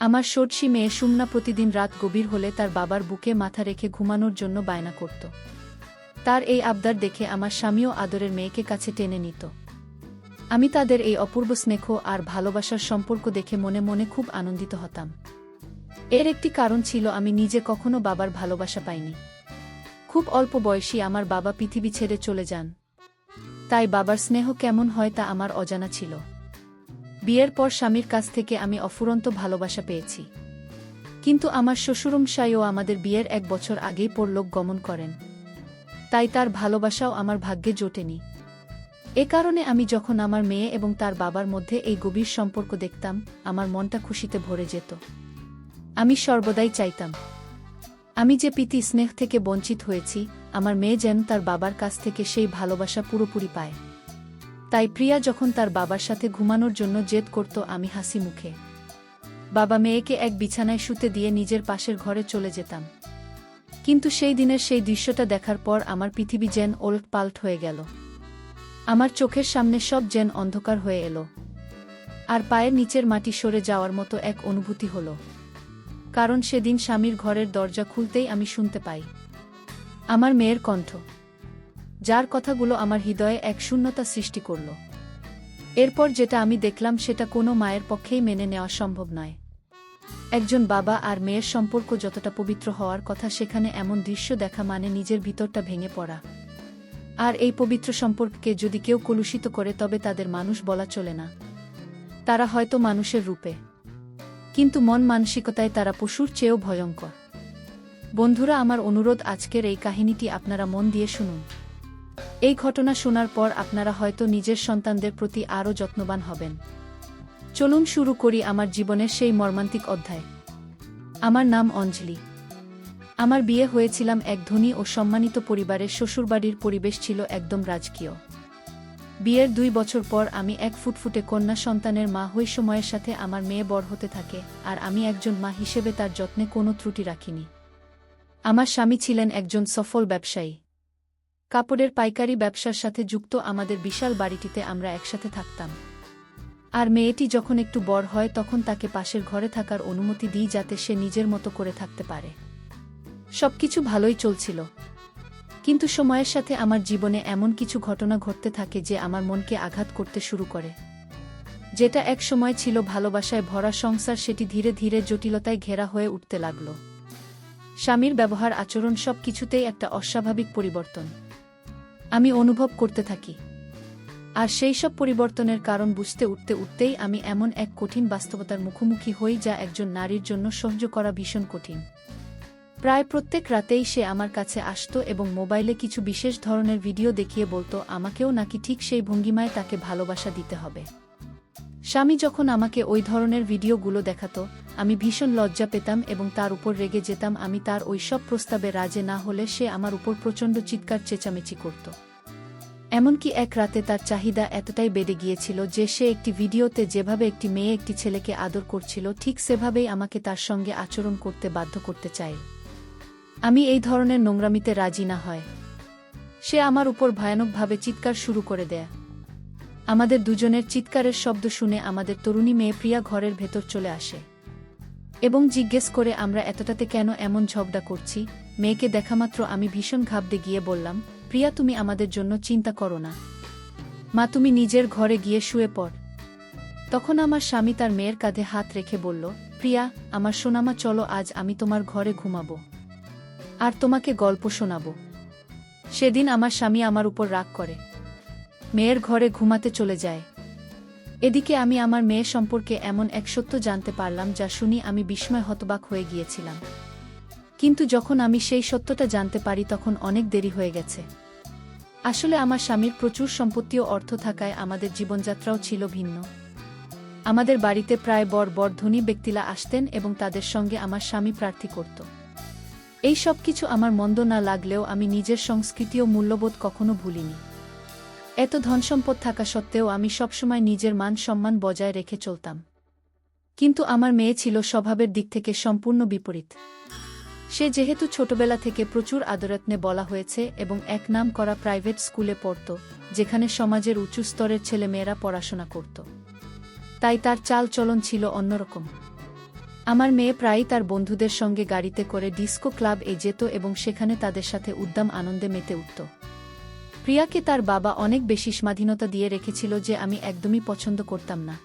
আমার ষোড়শী মেয়ে সুমনা প্রতিদিন রাত গভীর হলে তার বাবার বুকে মাথা রেখে ঘুমানোর জন্য বায়না করত। তার এই আবদার দেখে আমার স্বামীও আদরের মেয়েকে কাছে টেনে নিত। আমি তাদের এই অপূর্ব স্নেহ আর ভালোবাসার সম্পর্ক দেখে মনে মনে খুব আনন্দিত হতাম। এর একটি কারণ ছিল আমি নিজে কখনো বাবার ভালোবাসা পাইনি। খুব অল্প বয়সী আমার বাবা পৃথিবী ছেড়ে চলে যান। তাই বাবার স্নেহ কেমন হয় তা আমার অজানা ছিল। বিয়ের পর স্বামীর কাছ থেকে আমি অফুরন্ত ভালোবাসা পেয়েছি। কিন্তু আমার শ্বশুরমশাইও আমাদের বিয়ের 1 বছর আগেই পরলোক গমন করেন। তাই তার ভালোবাসাও আমার ভাগ্যে জোটেনি। এ কারণে আমি যখন আমার মেয়ে এবং তার বাবার মধ্যে এই গভীর সম্পর্ক দেখতাম, আমার মনটা খুশিতে ভরে যেত। আমি সর্বদাই চাইতাম, আমি যে প্রীতি স্নেহ থেকে বঞ্চিত হয়েছি, আমার মেয়ে যেন তার বাবার কাছ থেকে সেই ভালোবাসা পুরোপুরি পায়। তাই প্রিয়া যখন তার বাবার সাথে ঘুমানোর জন্য জেদ করত, আমি হাসি মুখে বাবা মেয়েকে এক বিছানায় শুতে দিয়ে নিজের পাশের ঘরে চলে যেতাম। কিন্তু সেই দিনের সেই দৃশ্যটা দেখার পর আমার পৃথিবী যেন ওলটপালট হয়ে গেল। আমার চোখের সামনে সব যেন অন্ধকার হয়ে এলো, আর পায়ের নিচের মাটি সরে যাওয়ার মতো এক অনুভূতি হলো। কারণ সেদিন স্বামীর ঘরের দরজা খুলতেই আমি শুনতে পাই আমার মেয়ের কণ্ঠ, যার কথাগুলো আমার হৃদয়ে এক শূন্যতা সৃষ্টি করল। এরপর যেটা আমি দেখলাম সেটা কোনো মায়ের পক্ষেই মেনে নেওয়া সম্ভব নয়। একজন বাবা আর মেয়ের সম্পর্ক যতটা পবিত্র হওয়ার কথা, সেখানে এমন দৃশ্য দেখা মানে নিজের ভিতরটা ভেঙে পড়া। আর এই পবিত্র সম্পর্ককে যদি কেউ কলুষিত করে, তবে তাদের মানুষ বলা চলে না। তারা হয়তো মানুষের রূপে, কিন্তু মন মানসিকতায় তারা পশুর চেয়েও ভয়ঙ্কর। বন্ধুরা, আমার অনুরোধ, আজকের এই কাহিনীটি আপনারা মন দিয়ে শুনুন। এই ঘটনা শোনার পর আপনারা হয়তো নিজের সন্তানদের প্রতি আরও যত্নবান হবেন। চলুন শুরু করি আমার জীবনের সেই মর্মান্তিক অধ্যায়। আমার নাম অঞ্জলি। আমার বিয়ে হয়েছিলাম এক ধনী ও সম্মানিত পরিবারের। শ্বশুরবাড়ির পরিবেশ ছিল একদম রাজকীয়। বিয়ের 2 বছর পর আমি এক ফুটফুটে কন্যা সন্তানের মা হই। সময়ের সাথে আমার মেয়ে বড় হতে থাকে, আর আমি একজন মা হিসেবে তার যত্নে কোনো ত্রুটি রাখিনি। আমার স্বামী ছিলেন একজন সফল ব্যবসায়ী। কাপড়ের পাইকারি ব্যবসার সাথে যুক্ত আমাদের বিশাল বাড়িটিতে আমরা একসাথে থাকতাম। আর মেয়েটি যখন একটু বড় হয়, তখন তাকে পাশের ঘরে থাকার অনুমতি দিই, যাতে সে নিজের মতো করে থাকতে পারে। সবকিছু ভালোই চলছিল, কিন্তু সময়ের সাথে আমার জীবনে এমন কিছু ঘটনা ঘটতে থাকে যে আমার মনকে আঘাত করতে শুরু করে। যেটা এক সময় ছিল ভালোবাসায় ভরা সংসার, সেটি ধীরে ধীরে জটিলতায় ঘেরা হয়ে উঠতে লাগল। স্বামীর ব্যবহার, আচরণ, সব কিছুতেই একটা অস্বাভাবিক পরিবর্তন আমি অনুভব করতে থাকি। আর সেই সব পরিবর্তনের কারণ বুঝতে উঠতেই আমি এমন এক কঠিন বাস্তবতার মুখোমুখি হই, যা একজন নারীর জন্য সহ্য করা ভীষণ কঠিন। প্রায় প্রত্যেক রাতেই সে আমার কাছে আসতো এবং মোবাইলে কিছু বিশেষ ধরনের ভিডিও দেখিয়ে বলতো আমাকেও নাকি ঠিক সেই ভঙ্গিমায় তাকে ভালোবাসা দিতে হবে। স্বামী যখন আমাকে ওই ধরনের ভিডিওগুলো দেখাতো, আমি ভীষণ লজ্জা পেতাম এবং তার উপর রেগে যেতাম। আমি তার ওই সব প্রস্তাবে রাজি না হলে সে আমার উপর প্রচণ্ড চিৎকার চেঁচামেচি করত। এমনকি এক রাতে তার চাহিদা এতটাই বেড়ে গিয়েছিল যে সে একটি ভিডিওতে যেভাবে একটি মেয়ে একটি ছেলেকে আদর করছিল, ঠিক সেভাবেই আমাকে তার সঙ্গে আচরণ করতে বাধ্য করতে চায়। আমি এই ধরনের নোংরামিতে রাজি না হয় সে আমার উপর ভয়ানকভাবে চিৎকার শুরু করে দেয়। আমাদের দুজনের চিৎকারের শব্দ শুনে আমাদের তরুণী মেয়ে প্রিয়া ঘরের ভেতর চলে আসে এবং জিজ্ঞেস করে আমরা এতটাতে কেন এমন ঝগড়া করছি। মেয়েকে দেখামাত্র আমি ভীষণ ঘাবড়ে গিয়ে বললাম, প্রিয়া, তুমি আমাদের জন্য চিন্তা করো না মা, তুমি নিজের ঘরে গিয়ে শুয়ে পড়। তখন আমার স্বামী তার মেয়ের কাঁধে হাত রেখে বলল, প্রিয়া, আমার সোনামা, চলো, আজ আমি তোমার ঘরে ঘুমাবো আর তোমাকে গল্প শোনাবো। সেদিন আমার স্বামী আমার উপর রাগ করে মেয়ের ঘরে ঘুমাতে চলে যায়। এদিকে আমি আমার মেয়ে সম্পর্কে এমন এক সত্য জানতে পারলাম, যা শুনি আমি বিস্ময় হতবাক হয়ে গিয়েছিলাম। কিন্তু যখন আমি সেই সত্যটা জানতে পারি, তখন অনেক দেরি হয়ে গেছে। আসলে আমার স্বামীর প্রচুর সম্পত্তি ও অর্থ থাকায় আমাদের জীবনযাত্রাও ছিল ভিন্ন। আমাদের বাড়িতে প্রায় বড় বড় ধনী ব্যক্তিরা আসতেন এবং তাদের সঙ্গে আমার স্বামী প্রার্থী করত। এই সব কিছু আমার মন্দ না লাগলেও আমি নিজের সংস্কৃতি ও মূল্যবোধ কখনো ভুলিনি। এত ধনসম্পদ থাকা সত্ত্বেও আমি সবসময় নিজের মান সম্মান বজায় রেখে চলতাম। কিন্তু আমার মেয়ে ছিল স্বভাবের দিক থেকে সম্পূর্ণ বিপরীত। সে যেহেতু ছোটবেলা থেকে প্রচুর আদরযত্নে বলা হয়েছে এবং এক নাম করা প্রাইভেট স্কুলে পড়ত, যেখানে সমাজের উঁচু স্তরের ছেলেমেয়েরা পড়াশোনা করত, তাই তার চাল চলন ছিল অন্যরকম। আমার মেয়ে প্রায়ই তার বন্ধুদের সঙ্গে গাড়িতে করে ডিস্কো ক্লাব যেত এবং সেখানে তাদের সাথে উদ্দাম আনন্দে মেতে উঠত। প্রিয়াকে তার বাবা অনেক বেশি স্বাধীনতা দিয়ে রেখেছিল যে আমি একদমই পছন্দ করতাম না।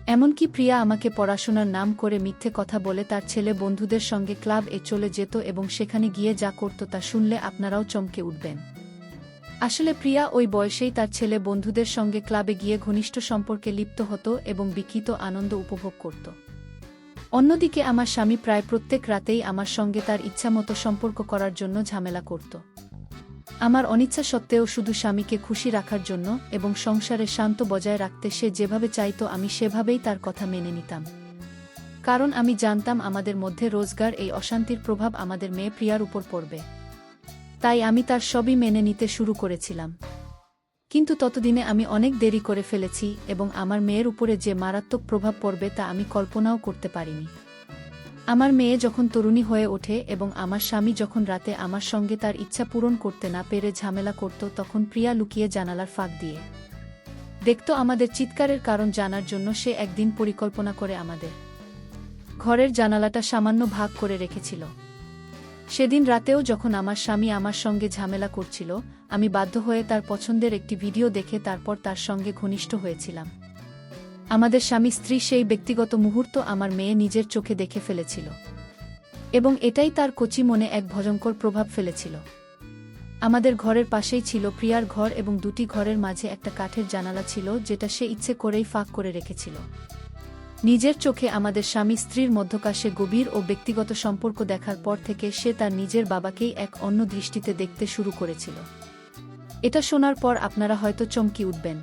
এমনকি প্রিয়া আমাকে পড়াশোনার নাম করে মিথ্যে কথা বলে তার ছেলে বন্ধুদের সঙ্গে ক্লাব চলে যেত এবং সেখানে গিয়ে যা করত তা শুনলে আপনারাও চমকে উঠবেন। আসলে প্রিয়া ওই বয়সেই তার ছেলে বন্ধুদের সঙ্গে ক্লাবে গিয়ে ঘনিষ্ঠ সম্পর্কে লিপ্ত হতো এবং বিকৃত আনন্দ উপভোগ করত। অন্যদিকে আমার স্বামী প্রায় প্রত্যেক রাতেই আমার সঙ্গে তার ইচ্ছামতো সম্পর্ক করার জন্য ঝামেলা করত। আমার অনিচ্ছা সত্ত্বেও শুধু স্বামীকে খুশি রাখার জন্য এবং সংসারে শান্ত বজায় রাখতে সে যেভাবে চাইত আমি সেভাবেই তার কথা মেনে নিতাম। কারণ আমি জানতাম আমাদের মধ্যে রোজগার এই অশান্তির প্রভাব আমাদের মেয়ে প্রিয়ার উপর পড়বে। তাই আমি তার সবই মেনে নিতে শুরু করেছিলাম। কিন্তু ততদিনে আমি অনেক দেরি করে ফেলেছি এবং আমার মেয়ের উপরে যে মারাত্মক প্রভাব পড়বে তা আমি কল্পনাও করতে পারিনি। আমার মেয়ে যখন তরুণী হয়ে ওঠে এবং আমার স্বামী যখন রাতে আমার সঙ্গে তার ইচ্ছা পূরণ করতে না পেরে ঝামেলা করত তখন প্রিয়া লুকিয়ে জানালার ফাঁক দিয়ে দেখত। আমাদের চিৎকারের কারণ জানার জন্য সে একদিন পরিকল্পনা করে আমাদের ঘরের জানালাটা সামান্য ভাগ করে রেখেছিল। সেদিন রাতেও যখন আমার স্বামী আমার সঙ্গে ঝামেলা করছিল আমি বাধ্য হয়ে তার পছন্দের একটি ভিডিও দেখে তারপর তার সঙ্গে ঘনিষ্ঠ হয়েছিলাম। আমাদের স্বামী স্ত্রী সেই ব্যক্তিগত মুহূর্ত আমার মেয়ে নিজের চোখে দেখে ফেলেছিল এবং এটাই তার কচি মনে এক ভয়ঙ্কর প্রভাব ফেলেছিল। আমাদের ঘরের পাশেই ছিল প্রিয়ার ঘর এবং দুটি ঘরের মাঝে একটা কাঠের জানালা ছিল যেটা সে ইচ্ছে করেই ফাঁক করে রেখেছিল। নিজের চোখে আমাদের স্বামী স্ত্রীর মধ্যকার সে গভীর ও ব্যক্তিগত সম্পর্ক দেখার পর থেকে সে তার নিজের বাবাকেই এক অন্য দৃষ্টিতে দেখতে শুরু করেছিল। এটা শোনার পর আপনারা হয়তো চমকে উঠবেন।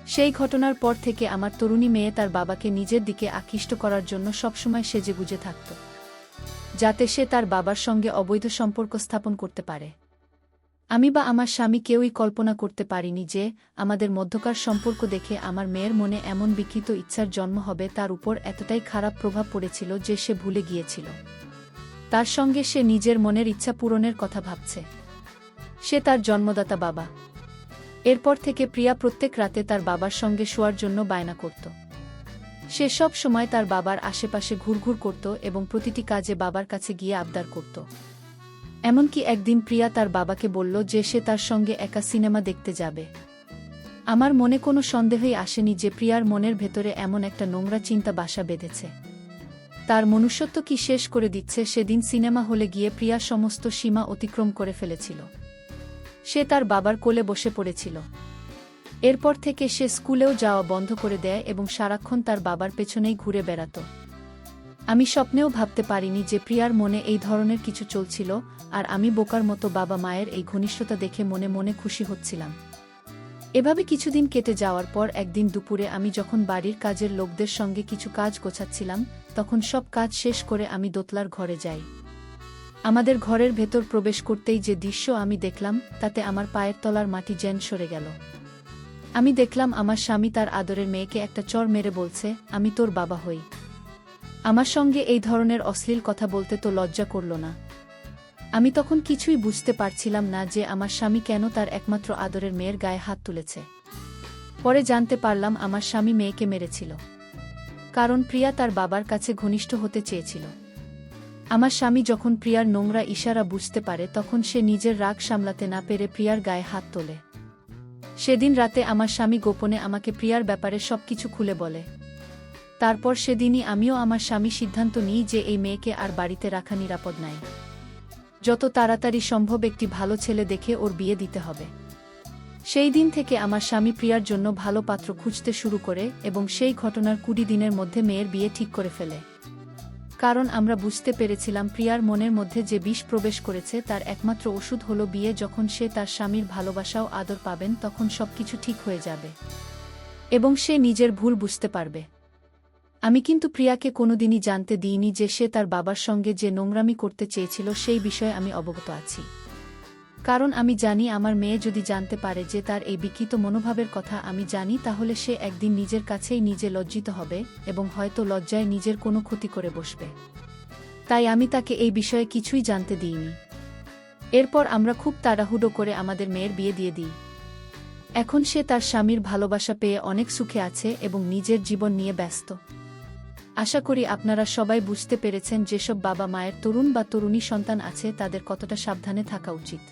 সেই ঘটনার পর থেকে আমার তরুণী মেয়ে তার বাবাকে নিজের দিকে আকৃষ্ট করার জন্য সবসময় সেজেগুজে থাকত, যাতে সে তার বাবার সঙ্গে অবৈধ সম্পর্ক স্থাপন করতে পারে। আমি বা আমার স্বামী কেউই কল্পনা করতে পারিনি যে আমাদের মধ্যকার সম্পর্ক দেখে আমার মেয়ের মনে এমন বিকৃত ইচ্ছার জন্ম হবে। তার উপর এতটাই খারাপ প্রভাব পড়েছিল যে সে ভুলে গিয়েছিল তার সঙ্গে সে নিজের মনের ইচ্ছা পূরণের কথা ভাবছে। সে তার জন্মদাতা বাবা। এরপর থেকে প্রিয়া প্রত্যেক রাতে তার বাবার সঙ্গে শোয়ার জন্য বায়না করত। সে সব সময় তার বাবার আশেপাশে ঘুরঘুর করত এবং প্রতিটি কাজে বাবার কাছে গিয়ে আবদার করত। এমনকি একদিন প্রিয়া তার বাবাকে বলল যে সে তার সঙ্গে একা সিনেমা দেখতে যাবে। আমার মনে কোনো সন্দেহই আসেনি যে প্রিয়ার মনের ভেতরে এমন একটা নোংরা চিন্তা বাসা বেঁধেছে। তার মনুষ্যত্ব কি শেষ করে দিচ্ছে। সেদিন সিনেমা হলে গিয়ে প্রিয়া সমস্ত সীমা অতিক্রম করে ফেলেছিল। সে তার বাবার কোলে বসে পড়েছিল। এরপর থেকে সে স্কুলেও যাওয়া বন্ধ করে দেয় এবং সারাক্ষণ তার বাবার পেছনেই ঘুরে বেড়াত। আমি স্বপ্নেও ভাবতে পারিনি যে প্রিয়ার মনে এই ধরনের কিছু চলছিল, আর আমি বোকার মতো বাবা মায়ের এই ঘনিষ্ঠতা দেখে মনে মনে খুশি হচ্ছিলাম। এভাবে কিছুদিন কেটে যাওয়ার পর একদিন দুপুরে আমি যখন বাড়ির কাজের লোকদের সঙ্গে কিছু কাজ গোছাচ্ছিলাম তখন সব কাজ শেষ করে আমি দোতলার ঘরে যাই। আমাদের ঘরের ভেতর প্রবেশ করতেই যে দৃশ্য আমি দেখলাম তাতে আমার পায়ের তলার মাটি যেন সরে গেল। আমি দেখলাম আমার স্বামী তার আদরের মেয়েকে একটা চড় মেরে বলছে, আমি তোর বাবা হই। আমার সঙ্গে এই ধরনের অশ্লীল কথা বলতে তো লজ্জা করল না। আমি তখন কিছুই বুঝতে পারছিলাম না যে আমার স্বামী কেন তার একমাত্র আদরের মেয়ের গায়ে হাত তুলেছে। পরে জানতে পারলাম আমার স্বামী মেয়েকে মেরেছিল কারণ প্রিয়া তার বাবার কাছে ঘনিষ্ঠ হতে চেয়েছিল। আমার স্বামী যখন প্রিয়ার নোংরা ইশারা বুঝতে পারে তখন সে নিজের রাগ সামলাতে না পেরে প্রিয়ার গায়ে হাত তোলে। সেদিন রাতে আমার স্বামী গোপনে আমাকে প্রিয়ার ব্যাপারে সবকিছু খুলে বলে। তারপর সেদিনই আমিও আমার স্বামী সিদ্ধান্ত নিই যে এই মেয়েকে আর বাড়িতে রাখা নিরাপদ নয়। যত তাড়াতাড়ি সম্ভব একটি ভালো ছেলে দেখে ওর বিয়ে দিতে হবে। সেই দিন থেকে আমার স্বামী প্রিয়ার জন্য ভালো পাত্র খুঁজতে শুরু করে এবং সেই ঘটনার 20 দিনের মধ্যে মেয়ের বিয়ে ঠিক করে ফেলে। কারণ আমরা বুঝতে পেরেছিলাম প্রিয়ার মনের মধ্যে যে বিষ প্রবেশ করেছে তার একমাত্র ওষুধ হলো বিয়ে। যখন সে তার স্বামীর ভালোবাসাও আদর পাবেন তখন সবকিছু ঠিক হয়ে যাবে এবং সে নিজের ভুল বুঝতে পারবে। আমি কিন্তু প্রিয়াকে কোনোদিনই জানতে দিইনি যে সে তার বাবার সঙ্গে যে নোংরামি করতে চেয়েছিল সেই বিষয়ে আমি অবগত আছি। কারণ আমি জানি আমার মেয়ে যদি জানতে পারে যে তার এই বিকৃত মনোভাবের কথা আমি জানি তাহলে সে একদিন নিজের কাছেই নিজে লজ্জিত হবে এবং হয়তো লজ্জায় নিজের কোনো ক্ষতি করে বসবে। তাই আমি তাকে এই বিষয়ে কিছুই জানতে দিইনি। এরপর আমরা খুব তাড়াহুড়ো করে আমাদের মেয়ের বিয়ে দিয়ে দিই। এখন সে তার স্বামীর ভালোবাসা পেয়ে অনেক সুখে আছে এবং নিজের জীবন নিয়ে ব্যস্ত। আশা করি আপনারা সবাই বুঝতে পেরেছেন যেসব বাবা মায়ের তরুণ বা তরুণী সন্তান আছে তাদের কতটা সাবধানে থাকা উচিত।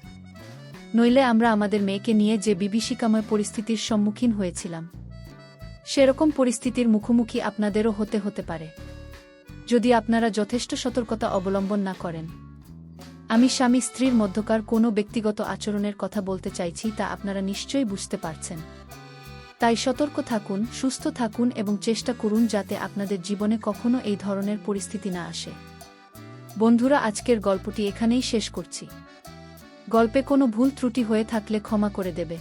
নইলে আমরা আমাদের মেয়েকে নিয়ে যে বিভীষিকাময় পরিস্থিতির সম্মুখীন হয়েছিলাম, সেরকম পরিস্থিতির মুখোমুখি আপনাদেরও হতে পারে, যদি আপনারা যথেষ্ট সতর্কতা অবলম্বন না করেন। আমি স্বামী স্ত্রীর মধ্যকার কোনো ব্যক্তিগত আচরণের কথা বলতে চাইছি, তা আপনারা নিশ্চয়ই বুঝতে পারছেন। তাই সতর্ক থাকুন, সুস্থ থাকুন এবং চেষ্টা করুন যাতে আপনাদের জীবনে কখনো এই ধরনের পরিস্থিতি না আসে। বন্ধুরা, আজকের গল্পটি এখানেই শেষ করছি। গল্পে কোনো ভুল ত্রুটি হয়ে থাকলে ক্ষমা করে দেবে।